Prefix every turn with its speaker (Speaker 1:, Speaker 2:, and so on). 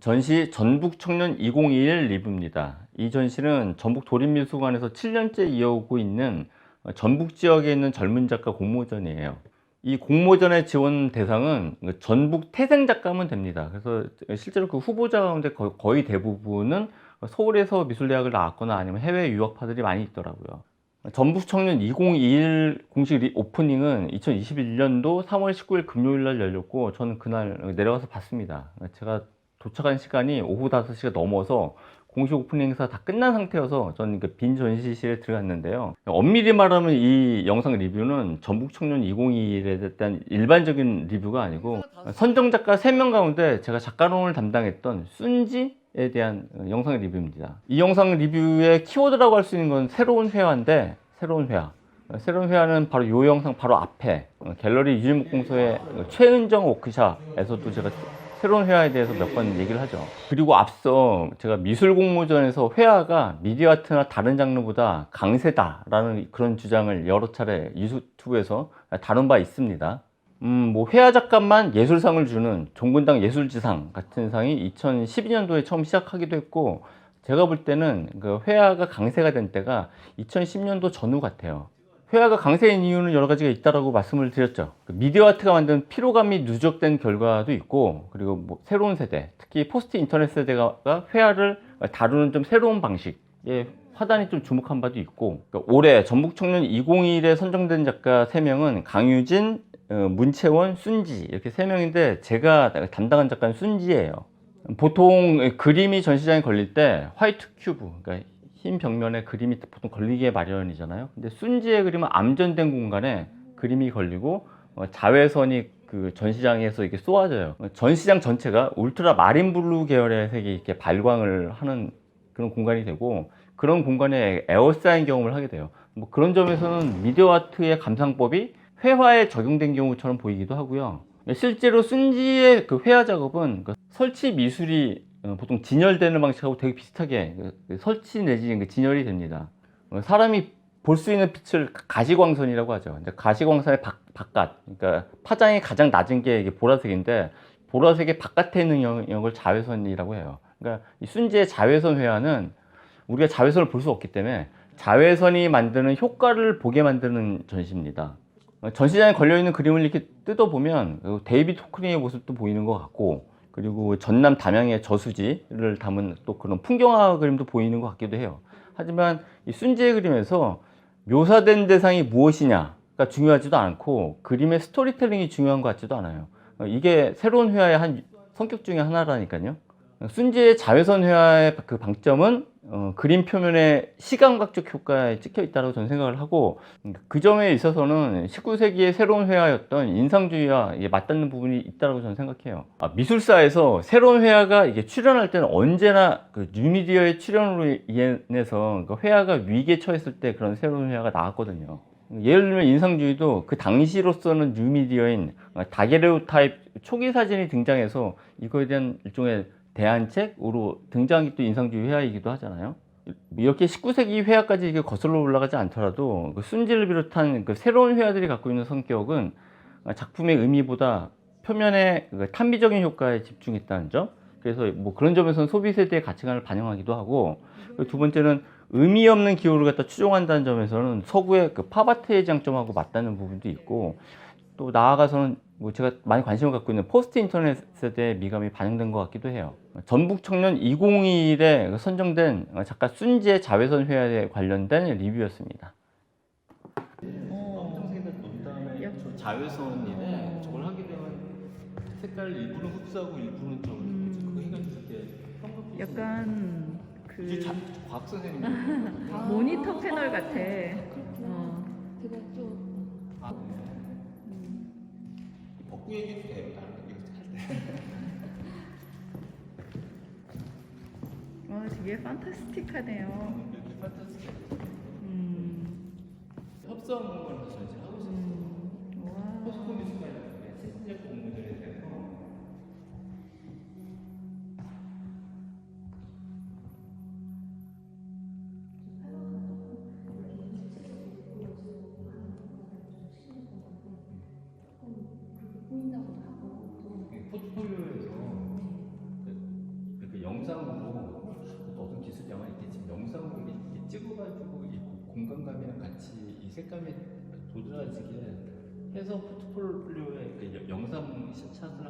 Speaker 1: 전시 전북 청년 2021 리뷰입니다. 이 전시는 전북 도립미술관에서 7년째 이어오고 있는 전북 지역에 있는 젊은 작가 공모전이에요. 이 공모전의 지원 대상은 전북 태생 작가면 됩니다. 그래서 실제로 그 후보자 가운데 거의 대부분은 서울에서 미술대학을 나왔거나 아니면 해외 유학파들이 많이 있더라고요. 전북 청년 2021 공식 오프닝은 2021년도 3월 19일 금요일 날 열렸고, 저는 그날 내려가서 봤습니다. 제가 도착한 시간이 오후 5시가 넘어서 공식 오프닝 행사 다 끝난 상태여서 저는 그 빈 전시실에 들어갔는데요. 엄밀히 말하면 이 영상 리뷰는 전북 청년 2021에 대한 일반적인 리뷰가 아니고, 선정 작가 3명 가운데 제가 작가론을 담당했던 순지에 대한 영상 리뷰입니다. 이 영상 리뷰의 키워드라고 할 수 있는 건 새로운 회화인데, 새로운 회화는 바로 이 영상 바로 앞에 갤러리 유일목공소의 최은정 워크샵에서도 제가 새로운 회화에 대해서 몇 번 얘기를 하죠. 그리고 앞서 제가 미술 공모전에서 회화가 미디어 아트나 다른 장르보다 강세다라는 그런 주장을 여러 차례 유튜브에서 다룬 바 있습니다. 뭐 회화 작가만 예술상을 주는 종군당 예술지상 같은 상이 2012년도에 처음 시작하기도 했고, 제가 볼 때는 그 회화가 강세가 된 때가 2010년도 전후 같아요. 회화가 강세인 이유는 여러 가지가 있다라고 말씀을 드렸죠. 미디어 아트가 만든 피로감이 누적된 결과도 있고, 그리고 뭐 새로운 세대, 특히 포스트 인터넷 세대가 회화를 다루는 좀 새로운 방식에 화단이 좀 주목한 바도 있고, 올해 전북 청년 2021에 선정된 작가 3명은 강유진, 문채원, 순지 이렇게 3명인데 제가 담당한 작가는 순지예요. 보통 그림이 전시장에 걸릴 때 화이트 큐브, 그러니까 흰 벽면에 그림이 보통 걸리게 마련이잖아요. 근데 순지의 그림은 암전된 공간에 그림이 걸리고 자외선이 그 전시장에서 이렇게 쏘아져요. 전시장 전체가 울트라 마린 블루 계열의 색이 이렇게 발광을 하는 그런 공간이 되고, 그런 공간에 에어사인 경험을 하게 돼요. 뭐 그런 점에서는 미디어 아트의 감상법이 회화에 적용된 경우처럼 보이기도 하고요. 실제로 순지의 그 회화 작업은 그 설치 미술이 보통 진열되는 방식하고 되게 비슷하게 설치 내지 진열이 됩니다. 사람이 볼 수 있는 빛을 가시광선이라고 하죠. 가시광선의 바깥, 그러니까 파장이 가장 낮은 게 이게 보라색인데, 보라색의 바깥에 있는 영역을 자외선이라고 해요. 그러니까 이 순지의 자외선 회화는 우리가 자외선을 볼 수 없기 때문에 자외선이 만드는 효과를 보게 만드는 전시입니다. 전시장에 걸려있는 그림을 이렇게 뜯어보면 데이비드 호크닝의 모습도 보이는 것 같고, 그리고 전남 담양의 저수지를 담은 또 그런 풍경화 그림도 보이는 것 같기도 해요. 하지만 이 순지의 그림에서 묘사된 대상이 무엇이냐가 중요하지도 않고, 그림의 스토리텔링이 중요한 것 같지도 않아요. 이게 새로운 회화의 한 성격 중에 하나라니까요. 순지의 자외선 회화의 그 방점은 그림 표면에 시감각적 효과에 찍혀 있다고 저는 생각을 하고, 그 점에 있어서는 19세기의 새로운 회화였던 인상주의와 맞닿는 부분이 있다고 저는 생각해요. 미술사에서 새로운 회화가 이게 출현할 때는 언제나 그 뉴미디어의 출현으로 인해서 그 회화가 위기에 처했을 때 그런 새로운 회화가 나왔거든요. 예를 들면 인상주의도 그 당시로서는 뉴미디어인 다게르오타입 초기 사진이 등장해서 이거에 대한 일종의 대안책으로 등장한 게 또 인상주의 회화이기도 하잖아요. 이렇게 19세기 회화까지 이게 거슬러 올라가지 않더라도 그 순지를 비롯한 그 새로운 회화들이 갖고 있는 성격은 작품의 의미보다 표면의 그 탄비적인 효과에 집중했다는 점. 그래서 뭐 그런 점에서는 소비 세대의 가치관을 반영하기도 하고, 두 번째는 의미 없는 기호를 갖다 추종한다는 점에서는 서구의 그 팝아트의 장점하고 맞닿는 부분도 있고, 또 나아가서는 뭐 제가 많이 관심을 갖고 있는 포스트 인터넷 세대의 미감이 반영된 것 같기도 해요. 전북 청년 2021에 선정된 작가 순지의 자외선 회화에 관련된 리뷰였습니다. 검정색에다 놓은 다음에 저 자외선인데 저걸 하게 되면 색깔 일부는 흡수하고 일부는 좀 그거 해가지고 이렇게
Speaker 2: 약간 그
Speaker 1: 과학 선생님
Speaker 2: 모니터 패널 같아.
Speaker 3: 제가 좀
Speaker 1: 복구 얘기도 돼요. 이거 할 때.
Speaker 2: 되게 판타스틱하네요.
Speaker 1: 협상 공간을 전시하고 있어요. 포스코 미술관에 최신작 공모전에 대해서 포트폴리오에서 영상으로 또 어떤 기술이 아마 있겠지만 영상으로 이렇게 찍어가지고 이 공간감이랑 같이 이 색감이 도드라지게 해서 포트폴리오에 영상 샷을